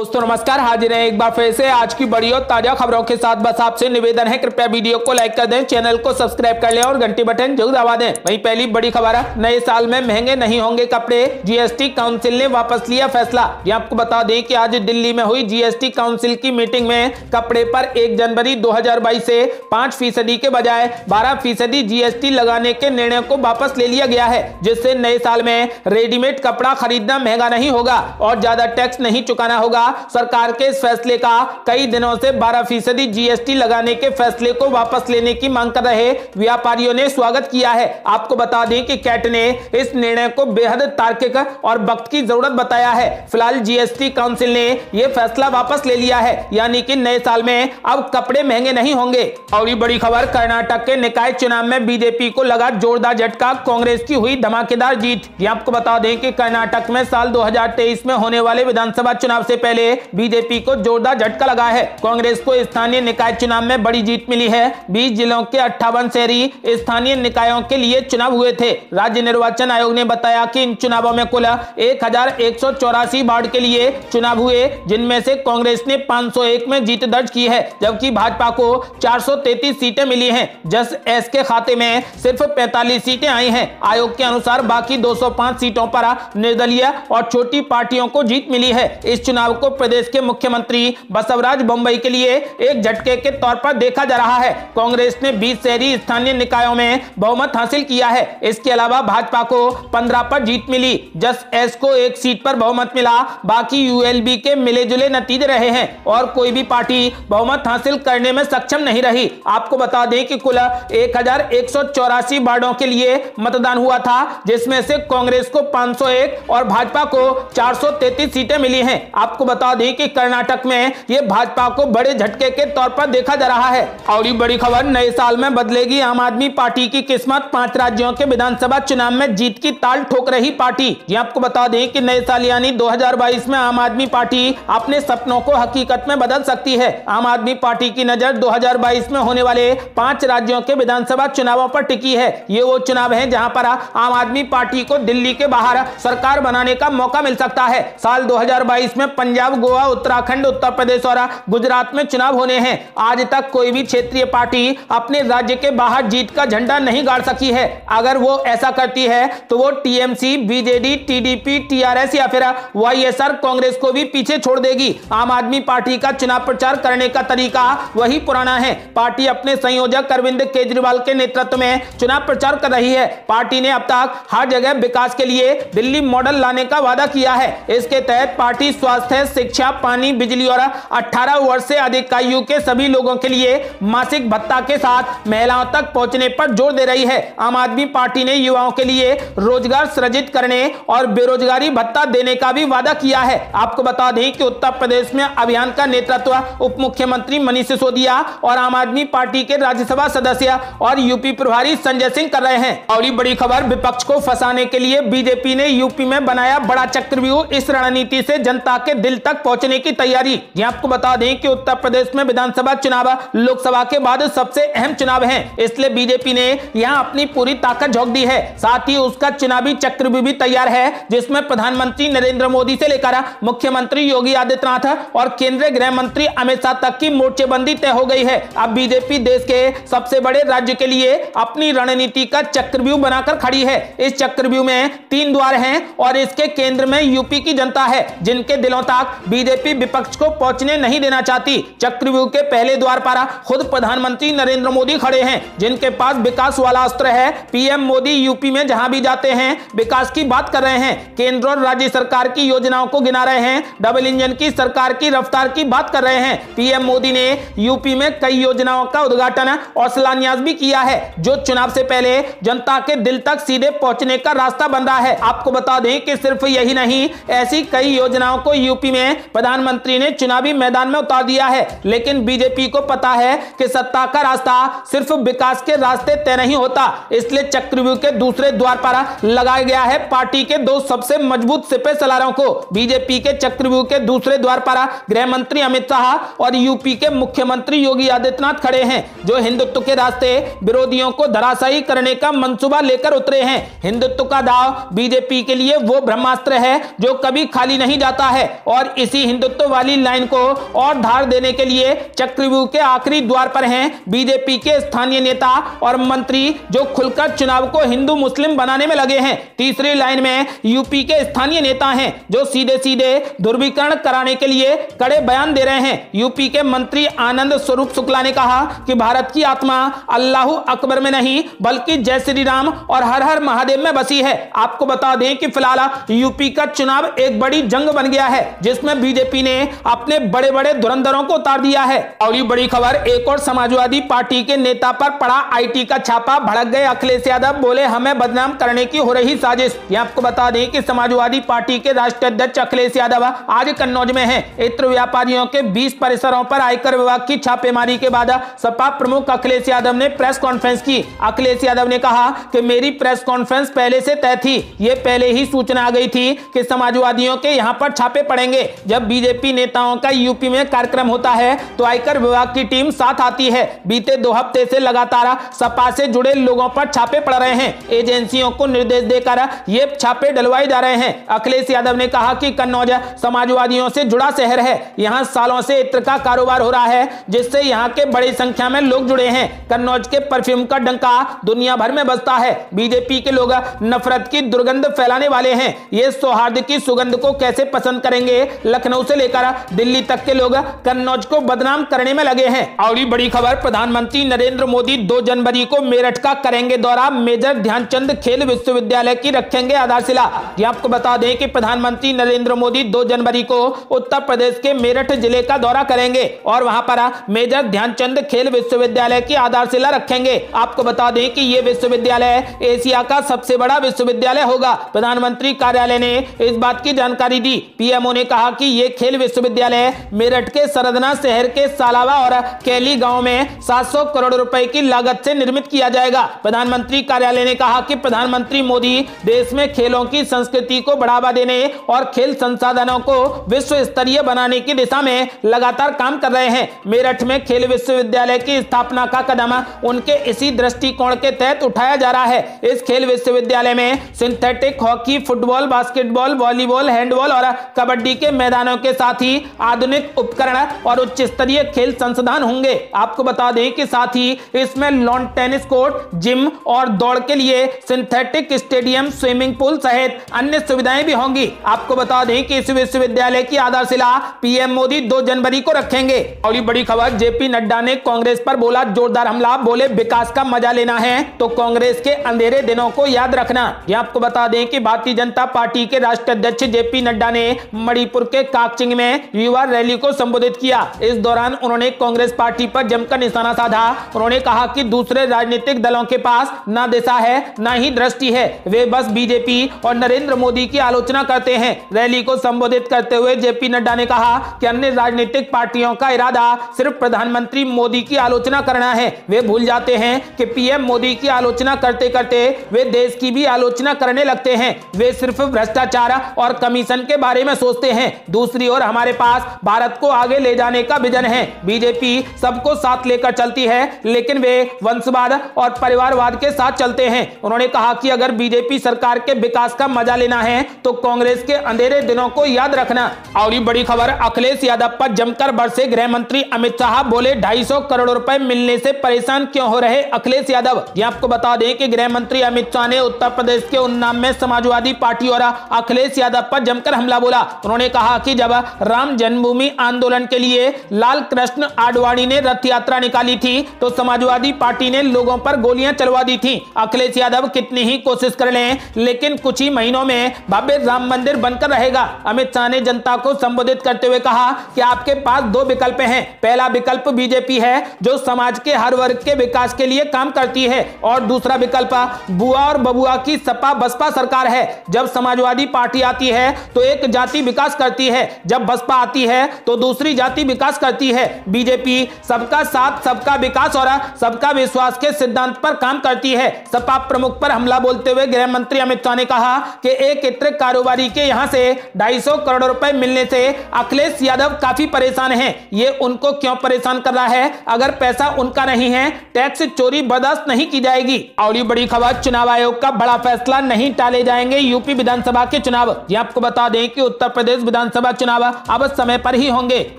दोस्तों नमस्कार, हाजिर हैं एक बार फिर से आज की बड़ी और ताजा खबरों के साथ। बस आपसे निवेदन है, कृपया वीडियो को लाइक कर दें, चैनल को सब्सक्राइब कर लें और घंटी बटन जरूर दबा दें। वहीं पहली बड़ी खबर है, नए साल में महंगे नहीं होंगे कपड़े, जीएसटी काउंसिल ने वापस लिया फैसला। ये आपको बता दें कि आज दिल्ली में हुई जीएसटी काउंसिल की मीटिंग में कपड़े पर 1 जनवरी 2022 से 5% के बजाय 12% जीएसटी लगाने के निर्णय को वापस ले लिया गया है, जिससे नए साल में रेडीमेड कपड़ा खरीदना महंगा नहीं होगा और ज्यादा टैक्स नहीं चुकाना होगा। सरकार के इस फैसले का कई दिनों से 12% जीएसटी लगाने के फैसले को वापस लेने की मांग कर रहे व्यापारियों ने स्वागत किया है। आपको बता दें कि कैट ने इस निर्णय को बेहद तार्किक और वक्त की जरूरत बताया है। फिलहाल जीएसटी काउंसिल ने यह फैसला वापस ले लिया है, यानी कि नए साल में अब कपड़े महंगे नहीं होंगे। और ये बड़ी खबर, कर्नाटक के निकाय चुनाव में बीजेपी को लगा जोरदार झटका, कांग्रेस की हुई धमाकेदार जीत। ये आपको बता दें कि कर्नाटक में साल 2023 में होने वाले विधानसभा चुनाव से पहले बीजेपी को जोरदार झटका लगा है। कांग्रेस को स्थानीय निकाय चुनाव में बड़ी जीत मिली है। 20 जिलों के 58 शहरी स्थानीय निकायों के लिए चुनाव हुए थे। राज्य निर्वाचन आयोग ने बताया कि इन चुनावों में कुल 1184 वार्ड के लिए चुनाव हुए, जिनमें से कांग्रेस ने 501 में जीत दर्ज की है, जबकि भाजपा को 433 सीटें मिली हैं। जस एस के खाते में सिर्फ 45 सीटें आई हैं। आयोग के अनुसार बाकी 205 सीटों पर निर्दलीय और छोटी पार्टियों को जीत मिली है। इस चुनाव को प्रदेश के मुख्यमंत्री बसवराज बोम्मई के लिए एक झटके के तौर पर देखा जा रहा है। कांग्रेस ने 20 शहरी स्थानीय निकायों में बहुमत हासिल किया है। इसके अलावा भाजपा को 15 पर जीत मिली, जस एस को 1 सीट पर बहुमत मिला। बाकी यूएलबी के मिले जुले नतीजे रहे हैं और कोई भी पार्टी बहुमत हासिल करने में सक्षम नहीं रही। आपको बता दें कि कुल 1184 वार्डों के लिए मतदान हुआ था, जिसमें से कांग्रेस को 501 और भाजपा को 433 सीटें मिली हैं। आपको बता दें कि कर्नाटक में यह भाजपा को बड़े झटके के तौर पर देखा जा रहा है। और ये बड़ी खबर, नए साल में बदलेगी आम आदमी पार्टी की किस्मत, 5 राज्यों के विधानसभा चुनाव में जीत की ताल ठोक रही पार्टी। ये आपको बता दें कि नए साल यानी 2022 में आम आदमी पार्टी अपने सपनों को हकीकत में बदल सकती है। आम आदमी पार्टी की नजर 2022 में होने वाले 5 राज्यों के विधानसभा चुनावों पर टिकी है। ये वो चुनाव है जहां पर आम आदमी पार्टी को दिल्ली के बाहर सरकार बनाने का मौका मिल सकता है। साल 2022 में पंजाब, गोवा, उत्तराखंड, उत्तर प्रदेश और गुजरात में चुनाव होने हैं। आज तक कोई भी क्षेत्रीय पार्टी अपने राज्य के बाहर जीत का झंडा नहीं गाड़ सकी है। अगर वो ऐसा करती है तो वो टीएमसी, बीजेडी, टीडीपी, टीआरएस या फिर वाईएसआर कांग्रेस को भी पीछे छोड़ देगी। आम आदमी पार्टी का चुनाव प्रचार करने का तरीका वही पुराना है। पार्टी अपने संयोजक अरविंद केजरीवाल के नेतृत्व में चुनाव प्रचार कर रही है। पार्टी ने अब तक हर जगह विकास के लिए दिल्ली मॉडल लाने का वादा किया है। इसके तहत पार्टी स्वास्थ्य, शिक्षा, पानी, बिजली और 18 वर्ष से अधिक आयु के सभी लोगों के लिए मासिक भत्ता के साथ महिलाओं तक पहुंचने पर जोर दे रही है। आम आदमी पार्टी ने युवाओं के लिए रोजगार सृजित करने और बेरोजगारी भत्ता देने का भी वादा किया है। आपको बता दें कि उत्तर प्रदेश में अभियान का नेतृत्व उप मुख्यमंत्री मनीष सिसोदिया और आम आदमी पार्टी के राज्यसभा सदस्य और यूपी प्रभारी संजय सिंह कर रहे हैं। और ये बड़ी खबर, विपक्ष को फंसाने के लिए बीजेपी ने यूपी में बनाया बड़ा चक्रव्यूह, इस रणनीति से जनता के दिल तक पहुंचने की तैयारी। ये आपको बता दें कि उत्तर प्रदेश में विधानसभा चुनाव लोकसभा के बाद सबसे अहम चुनाव है, इसलिए बीजेपी ने यहां अपनी पूरी ताकत झोंक दी है। साथ ही उसका चुनावी चक्रव्यूह भी तैयार है, जिसमें प्रधानमंत्री नरेंद्र मोदी से लेकर मुख्यमंत्री योगी आदित्यनाथ और केंद्रीय गृह मंत्री अमित शाह तक की मोर्चेबंदी तय हो गई है। अब बीजेपी देश के सबसे बड़े राज्य के लिए अपनी रणनीति का चक्रव्यूह बनाकर खड़ी है। इस चक्रव्यूह में 3 द्वार हैं और इसके केंद्र में यूपी की जनता है, जिनके दिलों तक बीजेपी विपक्ष को पहुंचने नहीं देना चाहती। चक्रव्यूह के पहले द्वार पर खुद प्रधानमंत्री नरेंद्र मोदी खड़े हैं, जिनके पास विकास वाला अस्त्र है। पीएम मोदी यूपी में जहां भी जाते हैं विकास की बात कर रहे हैं, केंद्र और राज्य सरकार की योजनाओं को गिना रहे हैं, डबल इंजन की सरकार की रफ्तार की बात कर रहे हैं। पीएम मोदी ने यूपी में कई योजनाओं का उद्घाटन और शिलान्यास भी किया है, जो चुनाव से पहले जनता के दिल तक सीधे पहुंचने का रास्ता बन रहा है। आपको बता दें कि सिर्फ यही नहीं, ऐसी कई योजनाओं को यूपी में प्रधानमंत्री ने चुनावी मैदान में उतार दिया है। लेकिन बीजेपी को पता है कि सत्ता का रास्ता सिर्फ विकास के रास्ते तय नहीं होता, इसलिए चक्रव्यूह के दूसरे द्वार पर लगाया गया है पार्टी के 2 सबसे मजबूत सिपह सलारों को। बीजेपी के चक्रव्यूह के दूसरे द्वार पर गृह मंत्री अमित शाह और यूपी के मुख्यमंत्री योगी आदित्यनाथ खड़े हैं, जो हिंदुत्व के रास्ते विरोधियों को धराशायी करने का मंसूबा लेकर उतरे हैं। हिंदुत्व का दाव बीजेपी के लिए वो ब्रह्मास्त्र है जो कभी खाली नहीं जाता है और और इसी हिंदुत्व वाली लाइन को और धार देने के लिए चक्रव्यूह के आखिरी द्वार पर हैं बीजेपी के स्थानीय नेता और मंत्री जो खुलकर चुनाव को हिंदू मुस्लिम बनाने में लगे हैं। तीसरी लाइन में यूपी के स्थानीय नेता हैं जो सीधे सीधे ध्रुवीकरण कराने के लिए कड़े बयान दे रहे हैं। यूपी के मंत्री आनंद स्वरूप शुक्ला ने कहा कि भारत की आत्मा अल्लाहू अकबर में नहीं बल्कि जय श्री राम और हर हर महादेव में बसी है। आपको बता दें कि फिलहाल यूपी का चुनाव एक बड़ी जंग बन गया है जिसमें बीजेपी ने अपने बड़े बड़े धुरंधरों को उतार दिया है। और ये बड़ी खबर, एक और समाजवादी पार्टी के नेता पर पड़ा आईटी का छापा। भड़क गए अखिलेश यादव, बोले हमें बदनाम करने की हो रही साजिश। ये आपको बता दें कि समाजवादी पार्टी के राष्ट्रीय अध्यक्ष अखिलेश यादव आज कन्नौज में हैं। इत्र व्यापारियों के 20 परिसरों पर आयकर विभाग की छापेमारी के बाद सपा प्रमुख अखिलेश यादव ने प्रेस कॉन्फ्रेंस की। अखिलेश यादव ने कहा कि मेरी प्रेस कॉन्फ्रेंस पहले से तय थी, ये पहले ही सूचना आ गई थी कि समाजवादियों के यहां पर छापे पड़ेंगे। जब बीजेपी नेताओं का यूपी में कार्यक्रम होता है तो आयकर विभाग की टीम साथ आती है। बीते 2 हफ्ते से लगातार सपा से जुड़े लोगों पर छापे पड़ रहे हैं। एजेंसियों को निर्देश देकर ये छापे डलवाए जा रहे हैं। अखिलेश यादव ने कहा कि कन्नौज समाजवादियों से जुड़ा शहर है। यहां सालों से इत्र का कारोबार हो रहा है जिससे यहां के बड़ी संख्या में लोग जुड़े हैं। कन्नौज के परफ्यूम का डंका दुनिया भर में बजता है। बीजेपी के लोग नफरत की दुर्गंध फैलाने वाले हैं। ये सौहार्द की सुगंध को कैसे पसंद करेंगे? लखनऊ से लेकर दिल्ली तक के लोग कन्नौज को बदनाम करने में लगे हैं। और बड़ी खबर, प्रधानमंत्री नरेंद्र मोदी 2 जनवरी को मेरठ का करेंगे दौरा। मेजर ध्यानचंद खेल विश्वविद्यालय की रखेंगे आधारशिला। ये आपको बता दें कि प्रधानमंत्री नरेंद्र मोदी 2 जनवरी को उत्तर प्रदेश के मेरठ जिले का दौरा करेंगे और वहां पर मेजर ध्यानचंद खेल विश्वविद्यालय की आधारशिला रखेंगे। आपको बता दें कि यह विश्वविद्यालय एशिया का सबसे बड़ा विश्वविद्यालय होगा। प्रधानमंत्री कार्यालय ने इस बात की जानकारी दी। पीएमओ ने कहा कि यह खेल विश्वविद्यालय मेरठ के सरदना शहर के सालावा और कैली गांव में 700 करोड़ रुपए की लागत से निर्मित किया जाएगा। प्रधानमंत्री कार्यालय ने कहा कि प्रधानमंत्री मोदी देश में खेलों की संस्कृति को बढ़ावा देने और खेल संसाधनों को विश्व स्तरीय बनाने की दिशा में लगातार काम कर रहे हैं। मेरठ में खेल विश्वविद्यालय की स्थापना का कदम उनके इसी दृष्टिकोण के तहत उठाया जा रहा है। इस खेल विश्वविद्यालय में synthetic hockey, football, basketball, volleyball, handball और कबड्डी के मैदानों के साथ ही आधुनिक उपकरण और उच्च स्तरीय खेल संसाधन होंगे। आपको बता दें कि साथ ही इसमें लॉन टेनिस कोर्ट, जिम और दौड़ के लिए सिंथेटिक स्टेडियम, स्विमिंग पूल सहित अन्य सुविधाएं भी होंगी। आपको बता दें कि इस विश्वविद्यालय की आधारशिला पीएम मोदी 2 जनवरी को रखेंगे। और बड़ी खबर, जेपी नड्डा ने कांग्रेस पर बोला जोरदार हमला। बोले विकास का मजा लेना है तो कांग्रेस के अंधेरे दिनों को याद रखना। यह आपको बता दें कि भारतीय जनता पार्टी के राष्ट्रीय अध्यक्ष जेपी नड्डा ने मणिपुर के काकचिंग में युवा रैली को संबोधित किया। इस दौरान उन्होंने कांग्रेस पार्टी पर जमकर निशाना साधा। उन्होंने कहा कि दूसरे राजनीतिक दलों के पास ना दिशा है ना ही दृष्टि है, वे बस बीजेपी और नरेंद्र मोदी की आलोचना करते हैं। रैली को संबोधित करते हुए जेपी नड्डा ने कहा कि अन्य राजनीतिक पार्टियों का इरादा सिर्फ प्रधानमंत्री मोदी की आलोचना करना है। वे भूल जाते हैं कि पीएम मोदी की आलोचना करते करते वे देश की भी आलोचना करने लगते हैं। वे सिर्फ भ्रष्टाचार और कमीशन के बारे में सोचते हैं। दूसरी ओर हमारे पास भारत को आगे ले जाने का विजन है। बीजेपी सबको साथ लेकर चलती है लेकिन वे वंशवाद और परिवारवाद के साथ चलते हैं। उन्होंने कहा कि अगर बीजेपी सरकार के विकास का मजा लेना है तो कांग्रेस के अंधेरे दिनों को याद रखना। और बड़ी खबर, अखिलेश यादव पर जमकर बरसे गृह मंत्री अमित शाह। बोले 250 करोड़ रुपए मिलने से परेशान क्यों हो रहे अखिलेश यादव। यह आपको बता दें कि गृह मंत्री अमित शाह ने उत्तर प्रदेश के उन्नाव में समाजवादी पार्टी और अखिलेश यादव पर जमकर हमला बोला। उन्होंने कहा कि जब राम जन्मभूमि आंदोलन के लिए लाल कृष्ण आडवाणी ने रथ यात्रा निकाली थी तो समाजवादी पार्टी ने लोगों पर गोलियां चलवा दी थी। अखिलेश यादव कितनी ही कोशिश कर लें लेकिन कुछ ही महीनों में भव्य राम मंदिर बनकर रहेगा। अमित शाह ने जनता को संबोधित करते हुए कहा कि आपके पास 2 विकल्प हैं। पहला विकल्प बीजेपी है जो समाज के हर वर्ग के विकास के लिए काम करती है और दूसरा विकल्प बुआ और बबुआ की सपा बसपा सरकार है। जब समाजवादी पार्टी आती है तो एक जाति विकास करती है, जब बसपा आती है तो दूसरी जाति विकास करती है। बीजेपी सबका साथ, सबका विकास और सबका विश्वास के सिद्धांत पर काम करती है। सपा प्रमुख पर हमला बोलते हुए गृह मंत्री अमित शाह ने कहा कि एक इत्र कारोबारी के यहां से 250 करोड़ रुपए मिलने से अखिलेश यादव काफी परेशान हैं। ये उनको क्यों परेशान कर रहा है? अगर पैसा उनका नहीं है, टैक्स चोरी बर्दाश्त नहीं की जाएगी। और ये बड़ी खबर, चुनाव आयोग का बड़ा फैसला, नहीं टाले जाएंगे यूपी विधानसभा के चुनाव। ये आपको बता दें कि उत्तर प्रदेश विधानसभा चुनाव अब समय पर ही होंगे।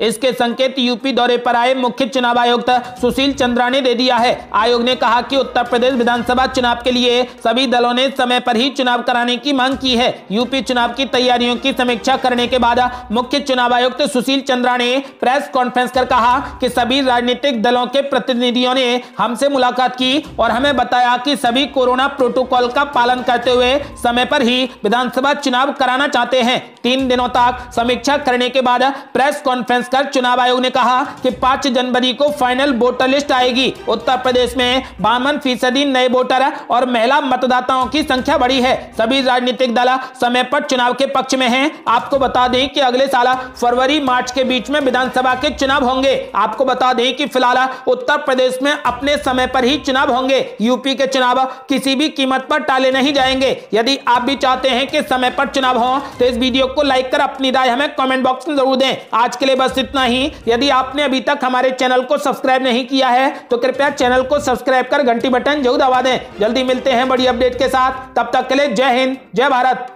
इसके संकेत यूपी दौरे पर आए मुख्य चुनाव आयुक्त सुशील चंद्रा ने दे दिया है। आयोग ने कहा कि उत्तर प्रदेश विधानसभा चुनाव के लिए सभी दलों ने समय पर ही चुनाव कराने की मांग की है। यूपी चुनाव की तैयारियों की समीक्षा करने के बाद मुख्य चुनाव आयुक्त सुशील चंद्रा ने प्रेस कॉन्फ्रेंस कर कहा कि सभी राजनीतिक दलों के प्रतिनिधियों ने हमसे मुलाकात की और हमें बताया कि सभी कोरोना प्रोटोकॉल का पालन करते हुए समय पर ही विधानसभा चुनाव कराना चाहते हैं। 3 दिनों तक समीक्षा करने के बाद प्रेस कॉन्फ्रेंस कर चुनाव आयोग ने कहा कि 5 जनवरी को फाइनल वोटर लिस्ट आएगी। उत्तर प्रदेश में 52% नए वोटर और महिला मतदाताओं की संख्या बढ़ी है। सभी राजनीतिक दल समय पर चुनाव के पक्ष में हैं। आपको बता दें कि अगले साल फरवरी मार्च के बीच में विधानसभा के चुनाव होंगे। आपको बता दें कि फिलहाल उत्तर प्रदेश में अपने समय पर ही चुनाव होंगे। यूपी के चुनाव किसी भी कीमत पर टाले नहीं जाएंगे। यदि आप भी चाहते हैं कि समय पर चुनाव हो तो इस वीडियो को लाइक कर अपनी राय हमें कमेंट बॉक्स में जरूर दें। आज के लिए बस इतना ही। यदि आपने अभी तक हमारे चैनल को सब्सक्राइब नहीं किया है तो कृपया चैनल को सब्सक्राइब कर घंटी बटन जरूर दबा दें। जल्दी मिलते हैं बड़ी अपडेट के साथ। तब तक के लिए जय हिंद, जय भारत।